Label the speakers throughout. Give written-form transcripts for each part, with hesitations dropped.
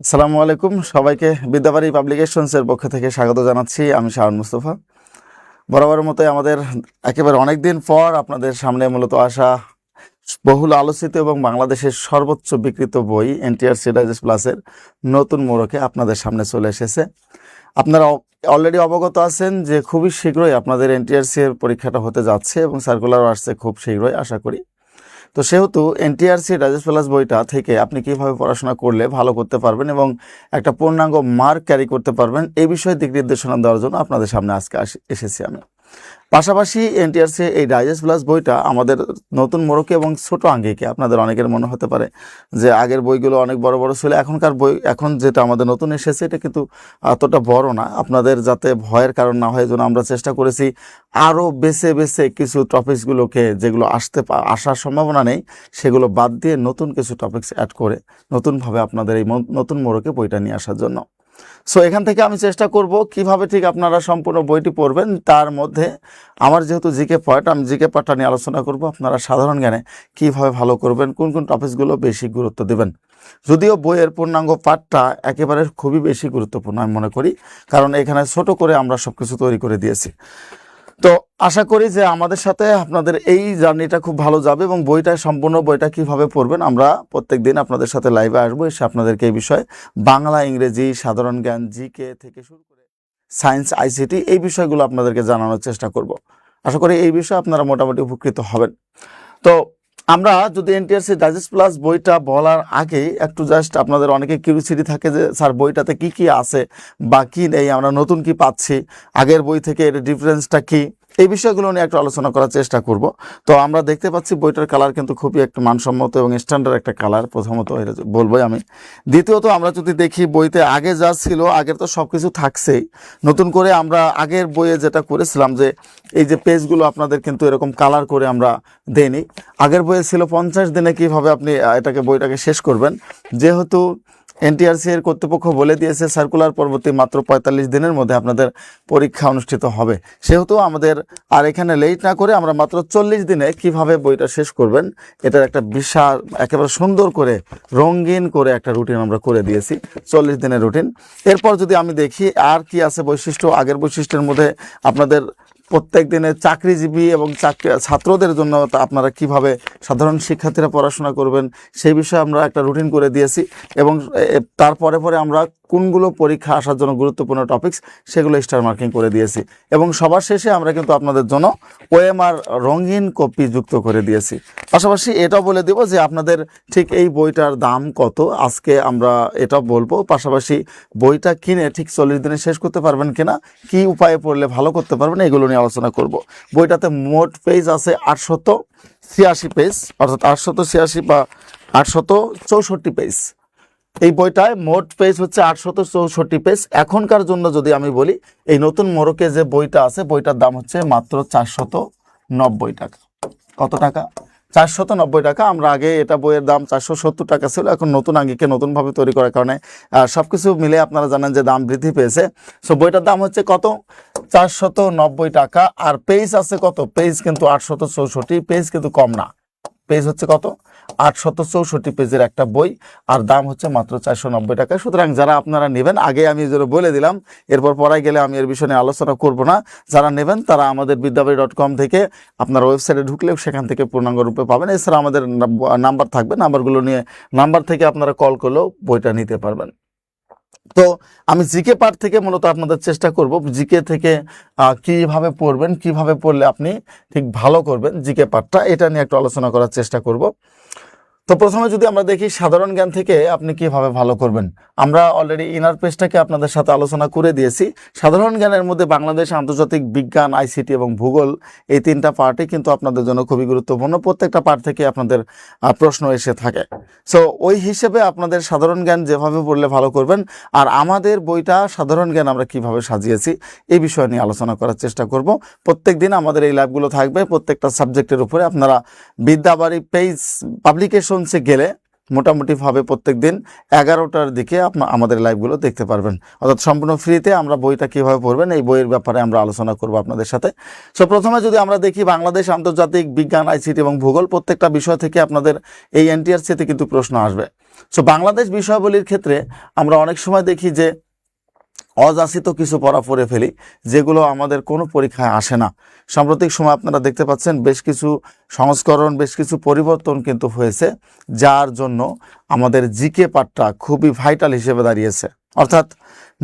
Speaker 1: আসসালামু আলাইকুম সবাইকে বিদ্যাবাড়ি পাবলিকেশনসের পক্ষ থেকে স্বাগত জানাচ্ছি। আমি শাওন মুস্তফা। বরাবরের মতোই আমাদের একেবারে অনেকদিন পর আপনাদের সামনে মূলত আসা বহুল আলোচিত এবং বাংলাদেশের সর্বোচ্চ বিক্রিত বই এনটিআরসি ডাইজেস্ট প্লাসের নতুন মোড়কে আপনাদের সামনে চলে এসেছে। আপনারা অলরেডি অবগত আছেন যে খুবই শীঘ্রই আপনাদের এনটিআরসি এর পরীক্ষাটা হতে যাচ্ছে এবং সার্কুলার আসছে খুব শীঘ্রই আশা করি। তো সেহেতু এনটিআরসি ডাইজেস্ট প্লাস বইটা থেকে আপনি কীভাবে পড়াশোনা করলে ভালো করতে পারবেন এবং একটা পূর্ণাঙ্গ মার্ক ক্যারি করতে পারবেন এই বিষয়ে দিক নির্দেশনা দেওয়ার জন্য আপনাদের সামনে আজকে এসেছি আমি। পাশাপাশি এনটিআরসি এই ডাইজেস্ট প্লাস বইটা আমাদের নতুন মোড়কে এবং ছোট আঙ্গিকে আপনাদের অনেকের মনে হতে পারে যে আগের বইগুলো অনেক বড় বড় ছিল, এখনকার বই এখন যেটা আমাদের নতুন এসেছে এটা কিন্তু অতটা বড় না। আপনাদের যাতে ভয়ের কারণ না হয় জন্য আমরা চেষ্টা করেছি আরও বেছে বেছে কিছু টপিকসগুলোকে যেগুলো আসার সম্ভাবনা নেই সেগুলো বাদ দিয়ে নতুন কিছু টপিকস অ্যাড করে নতুনভাবে আপনাদের এই নতুন মোড়কে বইটা নিয়ে আসার জন্য। সো এখান থেকে আমি চেষ্টা করব কিভাবে ঠিক আপনারা সম্পূর্ণ বইটি পড়বেন। তার মধ্যে আমার যেহেতু জিকে পার্ট, আমি জিকে পার্টটা নিয়ে আলোচনা করব। আপনারা সাধারণ জ্ঞানে কিভাবে ভালো করবেন, কোন কোন টপিকসগুলো বেশি গুরুত্ব দেবেন। যদিও বইয়ের পূর্ণাঙ্গ পার্টটা একেবারে খুবই বেশি গুরুত্বপূর্ণ আমি মনে করি, কারণ এখানে ছোট করে আমরা সব কিছু তৈরি করে দিয়েছি। তো আশা করি যে আমাদের সাথে আপনাদের এই জার্নিটা খুব ভালো যাবে এবং সম্পূর্ণ বইটা কিভাবে পড়বেন আমরা প্রত্যেক দিন আপনাদের সাথে লাইভে আসবো, এসে আপনাদেরকে এই বিষয়ে বাংলা, ইংরেজি, সাধারণ জ্ঞান, জিকে থেকে শুরু করে সায়েন্স, আইসিটি এই বিষয়গুলো আপনাদেরকে জানানোর চেষ্টা করব। আশা করি এই বিষয়ে আপনারা মোটামুটি উপকৃত হবেন। তো আমরা যদি এনটিআরসি ডাইজেস্ট প্লাস বইটা বলার আগেই একটু জাস্ট আপনাদের অনেকে কিউরিওসিটি থাকে যে স্যার বইটাতে কি কি আছে বা কি নেই, আমরা নতুন কি পাচ্ছি, আগের বই থেকে এর ডিফারেন্সটা কি, এই বিষয়গুলো নিয়ে একটু আলোচনা করার চেষ্টা করব। তো আমরা দেখতে পাচ্ছি বইটার কালার কিন্তু খুবই একটা মানসম্মত এবং স্ট্যান্ডার্ড একটা কালার, প্রথমত এটা বলবোই আমি। দ্বিতীয়ত আমরা যদি দেখি বইতে আগে যা ছিল আগের তো সব কিছু থাকছেই, নতুন করে আমরা আগের বইয়ে যেটা করেছিলাম যে এই যে পেজগুলো আপনাদের কিন্তু এরকম কালার করে আমরা দেইনি। আগের বইয়ে ছিল 50 দিনে কিভাবে আপনি বইটাকে শেষ করবেন। যেহেতু এনটিআরসি এর কর্তৃপক্ষ বলে দিয়েছে সার্কুলার পরবর্তী মাত্র 45 দিনের মধ্যে আপনাদের পরীক্ষা অনুষ্ঠিত হবে, সেহেতু আমাদের আর এখানে লেট না করে আমরা মাত্র 40 দিনে কিভাবে বইটা শেষ করবেন এটার একটা বিশাল একেবারে সুন্দর করে রঙিন করে একটা রুটিন আমরা করে দিয়েছি, 40 দিনের রুটিন। এরপর যদি আমি দেখি আর কি আছে বৈশিষ্ট্য, আগের বৈশিষ্ট্যের মধ্যে আপনাদের প্রত্যেক দিনে চাকরিজীবী এবং ছাত্রদের জন্য আপনারা কিভাবে সাধারণ শিক্ষার্থীরা পড়াশোনা করবেন সেই বিষয়ে আমরা একটা রুটিন করে দিয়েছি এবং তারপরে পরে আমরা কোনগুলো পরীক্ষা আসার জন্য গুরুত্বপূর্ণ টপিকস সেগুলো স্টার মার্কিং করে দিয়েছি এবং সবার শেষে আমরা কিন্তু আপনাদের জন্য ওএমআর রঙিন কপি যুক্ত করে দিয়েছি। পাশাপাশি এটাও বলে দেব যে আপনাদের ঠিক এই বইটার দাম কত আজকে আমরা এটাও বলবো। পাশাপাশি বইটা কিনে ঠিক 40 দিনে শেষ করতে পারবেন কিনা, কি উপায়ে পড়লে ভালো করতে পারবেন, এগুলো নিয়ে আলোচনা করব। বইটাতে মোট পেজ আছে 886 পেজ, অর্থাৎ 886 বা 864 পেজ। এই বইটায় মোট পেজ হচ্ছে 864 পেজ। এখনকার জন্য যদি আমি বলি এই নতুন মোড়কে যে বইটা আছে বইটার দাম হচ্ছে মাত্র 490 টাকা। কত টাকা? 490 টাকা। আমরা আগে এটা বইয়ের দাম 470 টাকা ছিল, এখন নতুন আঙ্গিকে নতুনভাবে তৈরি করার কারণে সব কিছু মিলে আপনারা জানেন যে দাম বৃদ্ধি পেয়েছে। সো বইটার দাম হচ্ছে কত? 490 টাকা। আর পেজ আছে কত? পেজ কিন্তু 864 পেজ, কিন্তু কম না। পেজ হচ্ছে কত? 864 পেজের একটা বই, আর দাম হচ্ছে মাত্র 490 টাকা। সুতরাং যারা আপনারা নেবেন, আগে আমি যেন বলে দিলাম, এরপর পড়ায় গেলে আমি এর বিষয়ে আলোচনা করব না, যারা নেবেন তারা আমাদের বিদ্যাবাড়ি.com থেকে আপনার ওয়েবসাইটে ঢুকলে সেখান থেকে পূর্ণাঙ্গ রূপে পাবেন। এছাড়া আমাদের নাম্বার থাকবে, নাম্বার থেকে আপনারা কল করলেও বইটা নিতে পারবেন। তো আমি জিকে পার্ট থেকে মূলত আপনাদের চেষ্টা করব জিকে থেকে কিভাবে পড়বেন, কিভাবে পড়লে আপনি ঠিক ভালো করবেন জিকে পার্টটা, এটা নিয়ে একটু আলোচনা করার চেষ্টা করব। তো প্রথমে যদি আমরা দেখি সাধারণ জ্ঞান থেকে আপনি কিভাবে ভালো করবেন, আমরা অলরেডি ইনার পেজটাকে আপনাদের সাথে আলোচনা করে দিয়েছি। সাধারণ জ্ঞানের মধ্যে বাংলাদেশ, আন্তর্জাতিক বিজ্ঞান, আইসিটি এবং ভূগোল এই 3টা পার্টই কিন্তু আপনাদের জন্য খুবই গুরুত্বপূর্ণ। প্রত্যেকটা পার্ট থেকে আপনাদের প্রশ্ন এসে থাকে। সো ওই হিসেবে আপনাদের সাধারণ জ্ঞান যেভাবে পড়লে ভালো করবেন, আর আমাদের বইটা সাধারণ জ্ঞান আমরা কিভাবে সাজিয়েছি এই বিষয় নিয়ে আলোচনা করার চেষ্টা করব। প্রত্যেক দিন আমাদের এই লাইভগুলো থাকবে প্রত্যেকটা সাবজেক্টের উপরে। আপনারা বিদ্যাবাড়ি পেজ পাবলিকেশনসে গেলে মোটামুটিভাবে প্রত্যেক দিন 11টার দিকে আমাদের লাইভগুলো দেখতে পারবেন, অর্থাৎ সম্পূর্ণ ফ্রিতে। আমরা বইটা কীভাবে পড়বেন এই বইয়ের ব্যাপারে আমরা আলোচনা করব আপনাদের সাথে। সো প্রথমে যদি আমরা দেখি বাংলাদেশ, আন্তর্জাতিক বিজ্ঞান, আইসিটি এবং ভূগোল প্রত্যেকটা বিষয় থেকে আপনাদের এই এনটিআরসিতে কিন্তু প্রশ্ন আসবে। সো বাংলাদেশ বিষয়াবলীর ক্ষেত্রে আমরা অনেক সময় দেখি যে অযাচিত কিছু পড়া পড়ে ফেলি, যেগুলো আমাদের কোনো পরীক্ষায় আসে না। সাম্প্রতিক সময় আপনারা দেখতে পাচ্ছেন বেশ কিছু সংস্করণ, বেশ কিছু পরিবর্তন কিন্তু হয়েছে, যার জন্য আমাদের জিকে পার্টটা খুবই ভাইটাল হিসেবে দাঁড়িয়েছে। অর্থাৎ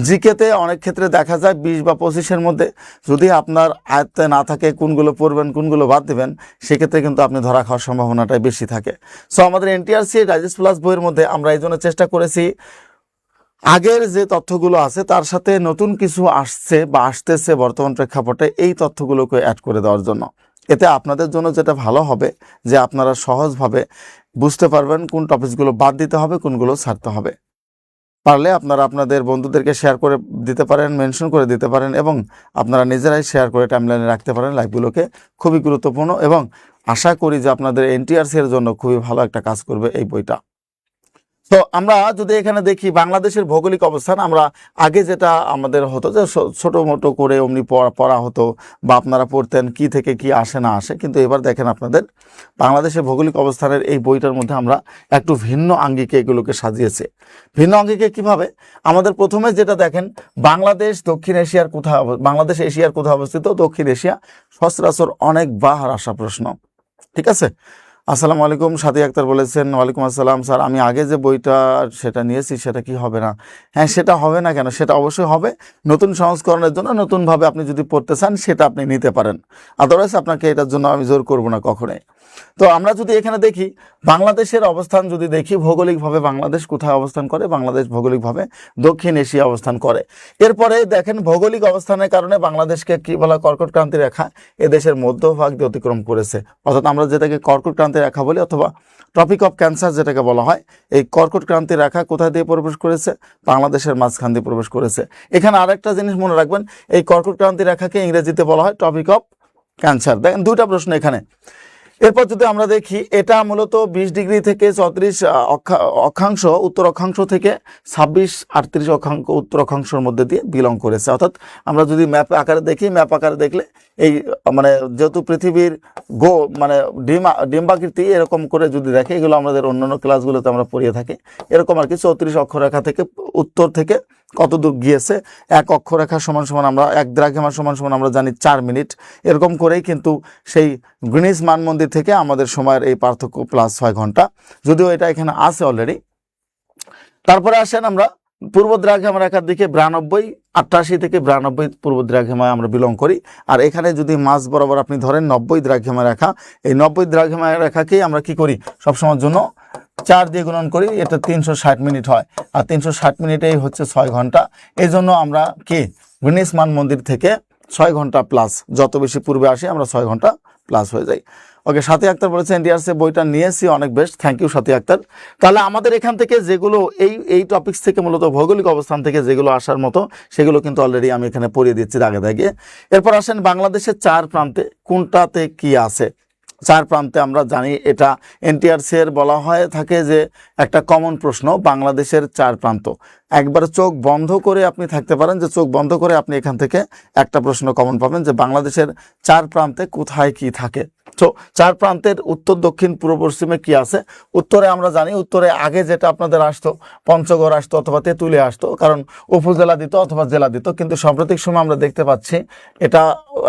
Speaker 1: জিকেতে অনেক ক্ষেত্রে দেখা যায় 20 বা 25-এর মধ্যে যদি আপনার আয়ত্তে না থাকে কোনগুলো পড়বেন কোনগুলো বাদ দেবেন, সেক্ষেত্রে কিন্তু আপনি ধরা খাওয়ার সম্ভাবনাটাই বেশি থাকে। সো আমাদের এনটিআরসি ডাইজেস্ট প্লাস বইয়ের মধ্যে আমরা এই জন্য চেষ্টা করেছি আগের যে তথ্যগুলো আছে তার সাথে নতুন কিছু আসছে বা আসতেছে বর্তমান প্রেক্ষাপটে, এই তথ্যগুলোকে অ্যাড করে দেওয়ার জন্য। এতে আপনাদের জন্য যেটা ভালো হবে যে আপনারা সহজভাবে বুঝতে পারবেন কোন টপিকসগুলো বাদ দিতে হবে, কোনগুলো ছাড়তে হবে। পারলে আপনারা আপনাদের বন্ধুদেরকে শেয়ার করে দিতে পারেন, মেনশন করে দিতে পারেন, এবং আপনারা নিজেরাই শেয়ার করে টাইমলাইনে রাখতে পারেন লাইভগুলোকে। খুবই গুরুত্বপূর্ণ, এবং আশা করি যে আপনাদের এনটিআরসি এর জন্য খুবই ভালো একটা কাজ করবে এই বইটা। তো আমরা যদি এখানে দেখি বাংলাদেশের ভৌগোলিক অবস্থান, আমরা আগে যেটা আমাদের হতো যে ছোটো মোটো করে অমনি পড়া হতো বা আপনারা পড়তেন কি থেকে কি আসে না আসে, কিন্তু এবার দেখেন আপনাদের বাংলাদেশের ভৌগোলিক অবস্থানের এই বইটার মধ্যে আমরা একটু ভিন্ন আঙ্গিকে এগুলোকে সাজিয়েছি। ভিন্ন আঙ্গিকে কিভাবে? আমাদের প্রথমে যেটা দেখেন, বাংলাদেশ দক্ষিণ এশিয়ার কোথায়, বাংলাদেশ এশিয়ার কোথায় অবস্থিত? দক্ষিণ এশিয়া। সচরাচর অনেকবার আসা প্রশ্ন, ঠিক আছে। আসসালামু আলাইকুম, সাথী আক্তার বলেছেন। ওয়ালাইকুম আসসালাম। স্যার আমি আগে যে বইটা সেটা নিয়েছি সেটা কি হবে না? হ্যাঁ, সেটা হবে না কেন? সেটা অবশ্যই হবে। নতুন সংস্করণের জন্য নতুনভাবে আপনি যদি পড়তে চান সেটা আপনি নিতে পারেন, আদারওয়াইজ আপনাকে এটার জন্য আমি জোর করব না কখনোই। তো আমরা যদি এখানে দেখি বাংলাদেশের অবস্থান যদি দেখি ভৌগোলিকভাবে বাংলাদেশ কোথায় অবস্থান করে, বাংলাদেশ ভৌগোলিকভাবে দক্ষিণ এশিয়া অবস্থান করে। এরপরে দেখেন ভৌগোলিক অবস্থানের কারণে বাংলাদেশকে কি বলা? কর্কট ক্রান্তি রেখা এদেশের মধ্যভাগ দিয়ে অতিক্রম করেছে, অর্থাৎ আমরা যেটাকে কর্কট ক্রান্তি রেখা বলি অথবা ট্রপিক অফ ক্যান্সার যেটাকে বলা হয়, এই কর্কট ক্রান্তি রেখা কোথায় দিয়ে প্রবেশ করেছে? বাংলাদেশের মাঝখান দিয়ে প্রবেশ করেছে। এখানে আরেকটা জিনিস মনে রাখবেন, এই কর্কট ক্রান্তি রেখাকে ইংরেজিতে বলা হয় ট্রপিক অফ ক্যান্সার। দেখেন দুইটা প্রশ্ন এখানে। এরপর যদি আমরা দেখি, এটা মূলত 20 ডিগ্রি থেকে 34 অক্ষাংশ উত্তর অক্ষাংশ থেকে 26-38 অক্ষাংশ উত্তর অক্ষাংশের মধ্যে দিয়ে বিলং করেছে। অর্থাৎ আমরা যদি ম্যাপ আকারে দেখি, ম্যাপ আকারে দেখলে এই মানে যেহেতু পৃথিবীর মানে ডিম্বাকৃতি এরকম করে যদি দেখে, এগুলো আমাদের অন্যান্য ক্লাসগুলোতে আমরা পড়িয়ে থাকি, এরকম আর কি 34 অক্ষরেখা থেকে উত্তর থেকে কত দূর গিয়েছে, এক অক্ষরেখা সমান সমান আমরা এক দ্রাঘিমা সমান সমান আমরা জানি 4 মিনিট। এরকম করেই কিন্তু সেই গ্রিনিচ মানমন্দির থেকে আমাদের সময়ের এই পার্থক্য প্লাস 6 ঘন্টা, যদিও এটা এখানে আছে অলরেডি। তারপরে আসেন আমরা পূর্ব দ্রাঘিমা রেখার দিকে 92, 88 থেকে 92 পূর্ব দ্রাঘিমায় আমরা বিলং করি। আর এখানে যদি মাঝ বরাবর আপনি ধরেন 90 দ্রাঘিমা রেখা, এই 90 দ্রাঘিমা রেখাকেই আমরা কি করি? সবসময়ের জন্য 4 দিয়ে গুণন করি, এটা 360 মিনিট হয়। আর 360 মিনিটেই হচ্ছে 6 ঘন্টা। এই জন্য আমরা কি গ্রিনিচ মানমন্দির থেকে 6 ঘন্টা প্লাস, যত বেশি পূর্বে আসি আমরা 6 ঘন্টা প্লাস হয়ে যাই। ওকে, সাথী আক্তার বলেছে এনটিআরসি বইটা নিয়েছি, অনেক বেস্ট, থ্যাংক ইউ সাথী আক্তার। তাহলে আমাদের এখান থেকে যেগুলো এই টপিকস থেকে মূলত ভৌগোলিক অবস্থান থেকে যেগুলো আসার মতো সেগুলো কিন্তু অলরেডি আমি এখানে পড়িয়ে দিচ্ছি দাগে দাগে। এরপর আসেন বাংলাদেশের 4 প্রান্তে কোনটাতে কি আছে। 4 প্রান্তে আমরা জানি এটা এনটিআরসি এর বলা হয় থাকে যে একটা কমন প্রশ্ন, বাংলাদেশের 4 প্রান্ত। একবার চোখ বন্ধ করে আপনি থাকতে পারেন, যে চোখ বন্ধ করে আপনি এখান থেকে একটা প্রশ্ন কমন পাবেন যে বাংলাদেশের 4 প্রান্তে কোথায় কি থাকে। তো 4 প্রান্তের উত্তর দক্ষিণ পূর্ব পশ্চিমে কি আছে? উত্তরে আমরা জানি, উত্তরে আগে যেটা আপনাদের আসতো পঞ্চগড় আসতো অথবা তেঁতুলিয়া আসতো, কারণ উপজেলা দিত অথবা জেলা দিত। কিন্তু সাম্প্রতিক সময় আমরা দেখতে পাচ্ছি এটা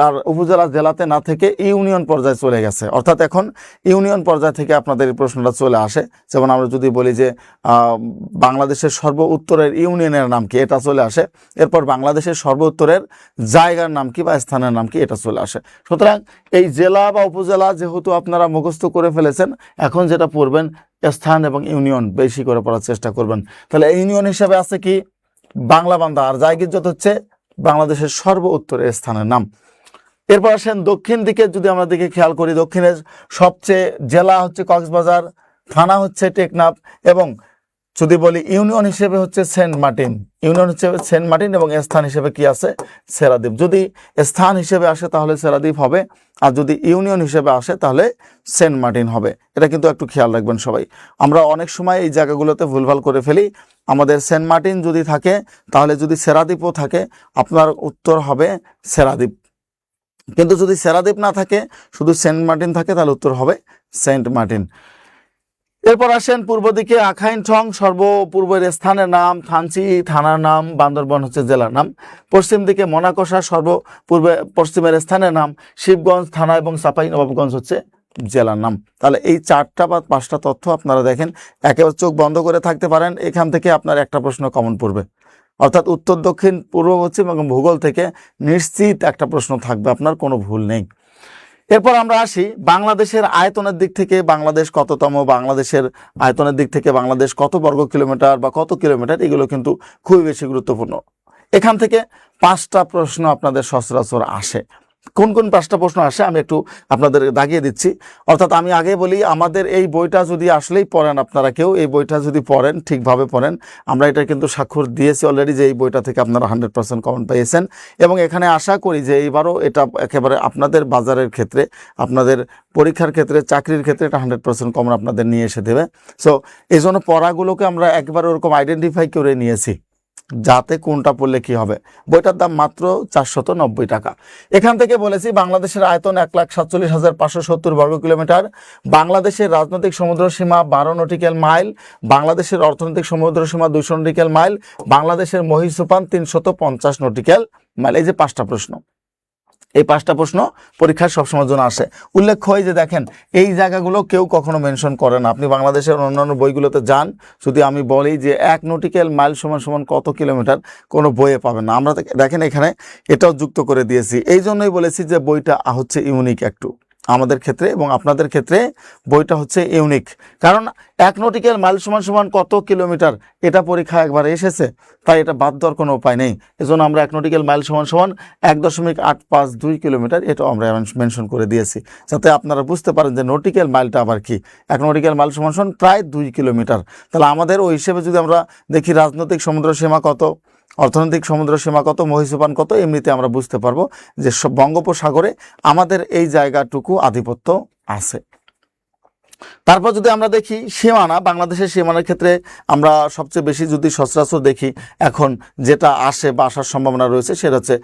Speaker 1: আর উপজেলা জেলাতে না থেকে ইউনিয়ন পর্যায়ে চলে গেছে। অর্থাৎ এখন ইউনিয়ন পর্যায় থেকে আপনাদের এই প্রশ্নটা চলে আসে। যেমন আমরা যদি বলি যে বাংলাদেশের সর্ব উত্তরের ইউনিয়নের নাম কি, এটা চলে আসে। এরপর বাংলাদেশের সর্ব উত্তরের জায়গার নাম কি বা স্থানের নাম কি, এটা চলে আসে। সুতরাং এই জেলা বা উপজেলা যেহেতু আপনারা মুখস্থ করে ফেলেছেন, এখন যেটা পড়বেন স্থান এবং ইউনিয়ন বেশি করে পড়ার চেষ্টা করবেন। তাহলে ইউনিয়ন হিসাবে আছে কি? বাংলা বান্ধা। আর জায়গিজ্জত হচ্ছে বাংলাদেশের সর্ব উত্তরের স্থানের নাম। এরপর আসেন দক্ষিণ দিকে, যদি আমরা দিকে খেয়াল করি, দক্ষিণের সবচেয়ে জেলা হচ্ছে কক্সবাজার, থানা হচ্ছে টেকনাফ এবং যদি বলি ইউনিয়ন হিসেবে হচ্ছে সেন্ট মার্টিন, ইউনিয়ন হিসেবে সেন্ট মার্টিন এবং স্থান হিসেবে কি আছে সেরাদ্বীপ। যদি স্থান হিসেবে আসে তাহলে সেরাদ্বীপ হবে, আর যদি ইউনিয়ন হিসেবে আসে তাহলে সেন্ট মার্টিন হবে। এটা কিন্তু একটু খেয়াল রাখবেন সবাই। আমরা অনেক সময় এই জায়গাগুলোতে ভুলভাল করে ফেলি। আমাদের সেন্ট মার্টিন যদি থাকে তাহলে যদি সেরাদ্বীপও থাকে আপনার উত্তর হবে সেরাদ্বীপ, কিন্তু যদি সেরাদ্বীপ না থাকে শুধু সেন্ট মার্টিন থাকে তাহলে উত্তর হবে সেন্ট মার্টিন। এরপর আসেন পূর্ব দিকে আখাইন ঠং সর্বপূর্বের স্থানের নাম, থানচি থানার নাম, বান্দরবন হচ্ছে জেলার নাম। পশ্চিম দিকে মনাকষা সর্বপূর্বে পশ্চিমের স্থানের নাম, শিবগঞ্জ থানা এবং চাঁপাইনবাবগঞ্জ হচ্ছে জেলার নাম। তাহলে এই 4টা বা 5টা তথ্য আপনারা দেখেন, একেবারে চোখ বন্ধ করে থাকতে পারেন, এখান থেকে আপনার একটা প্রশ্ন কমন পড়বে, অর্থাৎ উত্তর দক্ষিণ পূর্ব পশ্চিম এবং ভূগোল থেকে নিশ্চিত একটা প্রশ্ন থাকবে, আপনার কোনো ভুল নেই। এরপর আমরা আসি বাংলাদেশের আয়তনের দিক থেকে, বাংলাদেশ কততম, বাংলাদেশের আয়তনের দিক থেকে বাংলাদেশ কত বর্গ কিলোমিটার বা কত কিলোমিটার, এগুলো কিন্তু খুবই বেশি গুরুত্বপূর্ণ। এখান থেকে 5টা প্রশ্ন আপনাদের সচরাচর আসে। কোন কোন 5টা প্রশ্ন আসে আমি একটু আপনাদের দাগিয়ে দিচ্ছি। অর্থাৎ আমি আগে বলি, আমাদের এই বইটা যদি আসলেই পড়েন, আপনারা কেউ এই বইটা যদি পড়েন, ঠিকভাবে পড়েন, আমরা এটা কিন্তু স্বাক্ষর দিয়েছি অলরেডি যে এই বইটা থেকে আপনারা 100% কমন পেয়েছেন, এবং এখানে আশা করি যে এইবারও এটা একেবারে আপনাদের বাজারের ক্ষেত্রে, আপনাদের পরীক্ষার ক্ষেত্রে, চাকরির ক্ষেত্রে এটা 100% কমন আপনাদের নিয়ে এসে দেবে। সো এই জন্য পড়াগুলোকে আমরা একবারে ওরকম আইডেন্টিফাই করে নিয়েছি যাতে কোনটা পড়লে কি হবে। বইটার দাম মাত্র 490 টাকা। এখান থেকে বলেছি বাংলাদেশের আয়তন 1,47,570 বর্গ কিলোমিটার, বাংলাদেশের রাজনৈতিক সমুদ্র সীমা 12 নটিক্যাল মাইল, বাংলাদেশের অর্থনৈতিক সমুদ্র সীমা 200 নটিক্যাল মাইল, বাংলাদেশের মহীসোপান 350 নটিক্যাল মাইল। এই যে 5টা প্রশ্ন, এই 5টা প্রশ্ন পরীক্ষায় সবসময়ের জন্য আসে। উল্লেখ্য হয় যে দেখেন এই জায়গাগুলো কেউ কখনো মেনশন করে না। আপনি বাংলাদেশের অন্যান্য বইগুলোতে যান, যদি আমি বলি যে 1 নটিক্যাল মাইল সমান সমান কত কিলোমিটার, কোনো বইয়ে পাবেন না। আমরা দেখেন এখানে এটাও যুক্ত করে দিয়েছি। এই জন্যই বলেছি যে বইটা হচ্ছে ইউনিক একটু আমাদের ক্ষেত্রে এবং আপনাদের ক্ষেত্রে, বইটা হচ্ছে ইউনিক। কারণ 1 নটিক্যাল মাইল সমান সমান কত কিলোমিটার, এটা পরীক্ষা একবার এসেছে, তাই এটা বাদ দেওয়ার কোনো উপায় নেই। এজন্য আমরা 1 নটিক্যাল মাইল সমান সমান 1.852 কিলোমিটার এটাও আমরা মেনশন করে দিয়েছি, যাতে আপনারা বুঝতে পারেন যে নটিক্যাল মাইলটা আবার কি। 1 নটিক্যাল মাইল সমান সমান প্রায় 2 কিলোমিটার। তাহলে আমাদের ওই হিসেবে যদি আমরা দেখি রাজনৈতিক সমুদ্র সীমা কত, অর্থনৈতিক সমুদ্র সীমা কত, মহীসোপান কত, এমনিতে আমরা বুঝতে পারবো যে বঙ্গোপসাগরে আমাদের এই জায়গাটুকু আধিপত্য আছে। তারপর যদি আমরা দেখি সীমানা, বাংলাদেশের সীমানার ক্ষেত্রে আমরা সবচেয়ে বেশি যদি সচরাচর দেখি এখন যেটা আসে বা আসার সম্ভাবনা রয়েছে সেটা হচ্ছে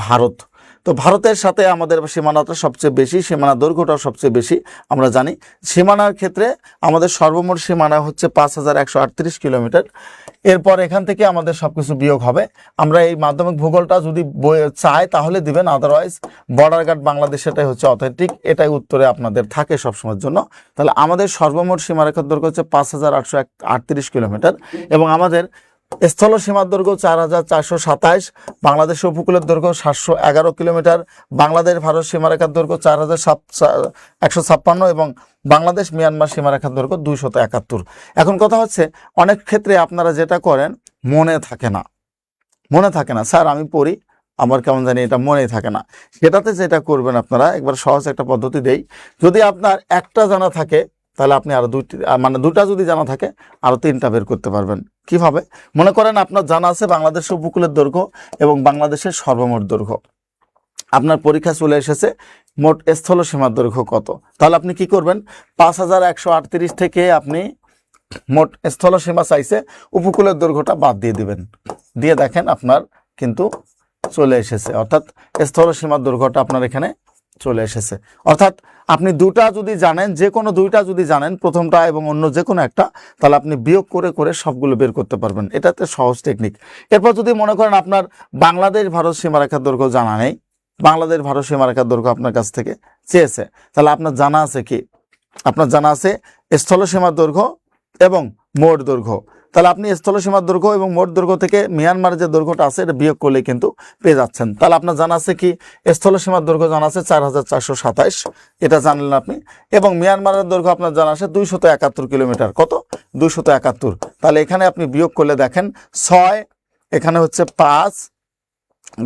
Speaker 1: ভারত। তো ভারতের সাথে আমাদের সীমানাটা সবচেয়ে বেশি, সীমানা দৈর্ঘ্যটাও সবচেয়ে বেশি আমরা জানি। সীমানার ক্ষেত্রে আমাদের সর্বমোট সীমানা হচ্ছে 5,138 কিলোমিটার। এরপর এখান থেকে আমাদের সবকিছু বিয়োগ হবে। আমরা এই মাধ্যমিক ভূগোলটা যদি চাই তাহলে দিবেন, আদারওয়াইজ বর্ডার গার্ড বাংলাদেশ এটাই হচ্ছে অথেন্টিক, এটাই উত্তরে আপনাদের থাকে সবসময়ের জন্য। তাহলে আমাদের সর্বমোট সীমারেখার দৈর্ঘ্য হচ্ছে 5,838 কিলোমিটার এবং আমাদের স্থল সীমার দৈর্ঘ্য 4,427, বাংলাদেশের উপকূলের দৈর্ঘ্য 711 কিলোমিটার, বাংলাদেশ ভারত সীমারেখার দৈর্ঘ্য 4,156 এবং বাংলাদেশ মিয়ানমার সীমারেখার দৈর্ঘ্য 271। এখন কথা হচ্ছে অনেক ক্ষেত্রে আপনারা যেটা করেন মনে থাকে না, স্যার আমি পড়ি আমার কেমন জানি এটা মনেই থাকে না। সেটাতে যেটা করবেন আপনারা, একবার সহজ একটা পদ্ধতি দেই, যদি আপনার একটা জানা থাকে তাহলে আপনি আরো দুটা যদি জানা থাকে আরো 3টা বের করতে পারবেন। কিভাবে? মনে করেন আপনার জানা আছে বাংলাদেশের উপকূলের দৈর্ঘ্য এবং বাংলাদেশের সর্বমোট দৈর্ঘ্য, আপনার পরীক্ষা চলে এসেছে মোট স্থল সীমার দৈর্ঘ্য কত, তাহলে আপনি কি করবেন, 5,138 থেকে আপনি মোট স্থল সীমা চাইছে, উপকূলের দৈর্ঘ্যটা বাদ দিয়ে দিবেন, দিয়ে দেখেন আপনার কিন্তু চলে এসেছে, অর্থাৎ স্থল সীমার দৈর্ঘ্যটা আপনার এখানে চলে এসেছে। অর্থাৎ আপনি দুটা যদি জানেন, যে কোনো দুইটা যদি জানেন, প্রথমটা এবং অন্য যে কোনো একটা, তাহলে আপনি বিয়োগ করে করে সবগুলো বের করতে পারবেন। এটাতে সহজ টেকনিক। এরপর যদি মনে করেন আপনার বাংলাদেশ ভারত সীমারেখার দৈর্ঘ্য জানা নেই, বাংলাদেশ ভারত সীমারেখার দৈর্ঘ্য আপনার কাছ থেকে চেয়েছে, তাহলে আপনার জানা আছে কি, আপনার জানা আছে স্থল সীমার দৈর্ঘ্য এবং মোট দৈর্ঘ্য। তাহলে আপনি স্থলসীমার দৈর্ঘ্য এবং মোট দৈর্ঘ্য থেকে মিয়ানমারের যে দৈর্ঘ্যটা আছে এটা বিয়োগ করলে কিন্তু পেয়ে যাচ্ছেন। তাহলে আপনার জানা আছে কি, স্থলসীমার দৈর্ঘ্য জানা আছে 4,427, এটা জানলেন আপনি, এবং মিয়ানমারের দৈর্ঘ্য আপনার জানা আছে 271 কিলোমিটার। কত? 271। তাহলে এখানে আপনি বিয়োগ করলে দেখেন 6, এখানে হচ্ছে 5,